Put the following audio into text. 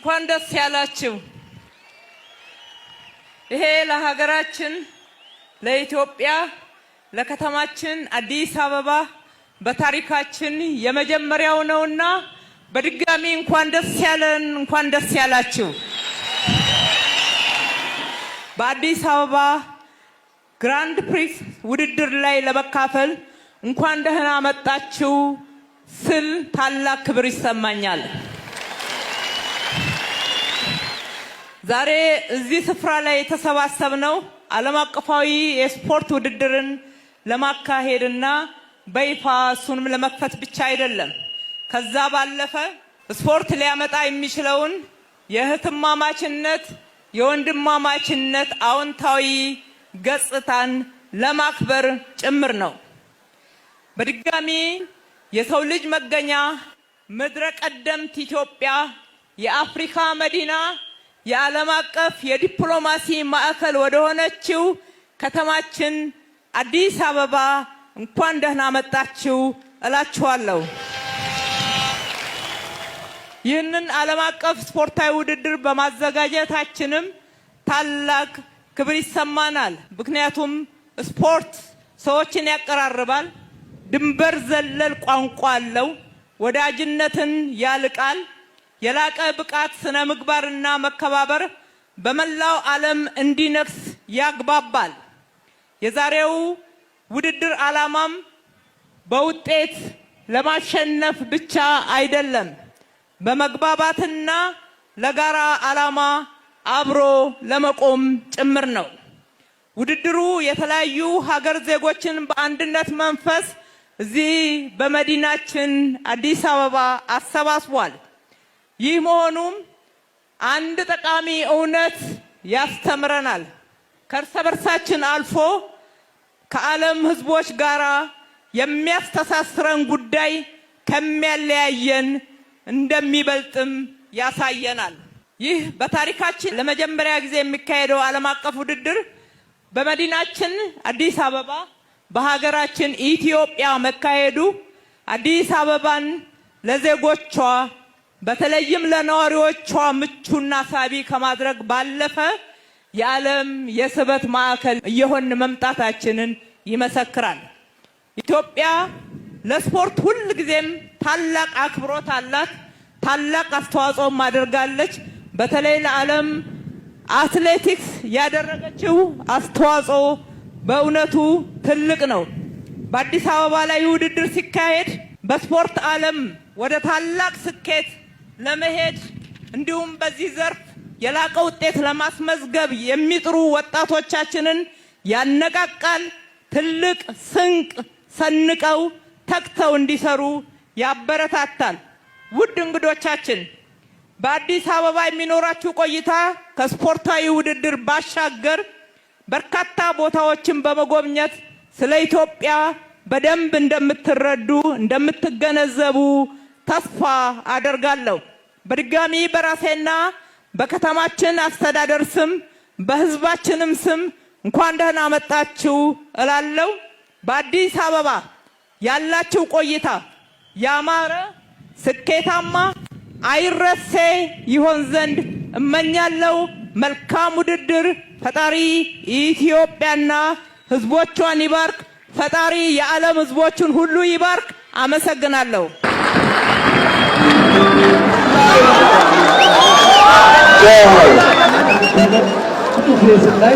እንኳን ደስ ያላችሁ። ይሄ ለሀገራችን ለኢትዮጵያ ለከተማችን አዲስ አበባ በታሪካችን የመጀመሪያው ነውና በድጋሚ እንኳን ደስ ያለን፣ እንኳን ደስ ያላችሁ። በአዲስ አበባ ግራንድ ፕሪክስ ውድድር ላይ ለመካፈል እንኳን ደህና መጣችሁ ስል ታላቅ ክብር ይሰማኛል። ዛሬ እዚህ ስፍራ ላይ የተሰባሰብነው ዓለም አቀፋዊ የስፖርት ውድድርን ለማካሄድና በይፋ እሱንም ለመክፈት ብቻ አይደለም። ከዛ ባለፈ ስፖርት ሊያመጣ የሚችለውን የእህትማማችነት የወንድማማችነት አዎንታዊ ገጽታን ለማክበር ጭምር ነው። በድጋሚ የሰው ልጅ መገኛ ምድረ ቀደምት ኢትዮጵያ የአፍሪካ መዲና የዓለም አቀፍ የዲፕሎማሲ ማዕከል ወደ ሆነችው ከተማችን አዲስ አበባ እንኳን ደህና መጣችሁ እላችኋለሁ። ይህንን ዓለም አቀፍ ስፖርታዊ ውድድር በማዘጋጀታችንም ታላቅ ክብር ይሰማናል። ምክንያቱም ስፖርት ሰዎችን ያቀራርባል፣ ድንበር ዘለል ቋንቋ አለው፣ ወዳጅነትን ያልቃል፣ የላቀ ብቃት ስነ ምግባርና መከባበር በመላው ዓለም እንዲነግስ ያግባባል። የዛሬው ውድድር ዓላማም በውጤት ለማሸነፍ ብቻ አይደለም፣ በመግባባትና ለጋራ ዓላማ አብሮ ለመቆም ጭምር ነው። ውድድሩ የተለያዩ ሀገር ዜጎችን በአንድነት መንፈስ እዚህ በመዲናችን አዲስ አበባ አሰባስቧል። ይህ መሆኑም አንድ ጠቃሚ እውነት ያስተምረናል። ከእርስ በርሳችን አልፎ ከዓለም ሕዝቦች ጋር የሚያስተሳስረን ጉዳይ ከሚያለያየን እንደሚበልጥም ያሳየናል። ይህ በታሪካችን ለመጀመሪያ ጊዜ የሚካሄደው ዓለም አቀፍ ውድድር በመዲናችን አዲስ አበባ በሀገራችን ኢትዮጵያ መካሄዱ አዲስ አበባን ለዜጎቿ በተለይም ለነዋሪዎቿ ምቹና ሳቢ ከማድረግ ባለፈ የዓለም የስበት ማዕከል እየሆን መምጣታችንን ይመሰክራል። ኢትዮጵያ ለስፖርት ሁል ጊዜም ታላቅ አክብሮት አላት፣ ታላቅ አስተዋጽኦም አድርጋለች። በተለይ ለዓለም አትሌቲክስ ያደረገችው አስተዋጽኦ በእውነቱ ትልቅ ነው። በአዲስ አበባ ላይ ውድድር ሲካሄድ በስፖርት ዓለም ወደ ታላቅ ስኬት ለመሄድ እንዲሁም በዚህ ዘርፍ የላቀ ውጤት ለማስመዝገብ የሚጥሩ ወጣቶቻችንን ያነቃቃል። ትልቅ ስንቅ ሰንቀው ተግተው እንዲሰሩ ያበረታታል። ውድ እንግዶቻችን በአዲስ አበባ የሚኖራችሁ ቆይታ ከስፖርታዊ ውድድር ባሻገር በርካታ ቦታዎችን በመጎብኘት ስለ ኢትዮጵያ በደንብ እንደምትረዱ እንደምትገነዘቡ ተስፋ አደርጋለሁ። በድጋሚ በራሴና በከተማችን አስተዳደር ስም በሕዝባችንም ስም እንኳን ደህና መጣችሁ እላለሁ። በአዲስ አበባ ያላችሁ ቆይታ ያማረ ስኬታማ አይረሴ ይሆን ዘንድ እመኛለሁ። መልካም ውድድር። ፈጣሪ ኢትዮጵያና ሕዝቦቿን ይባርክ። ፈጣሪ የዓለም ሕዝቦችን ሁሉ ይባርክ። አመሰግናለሁ። ላይ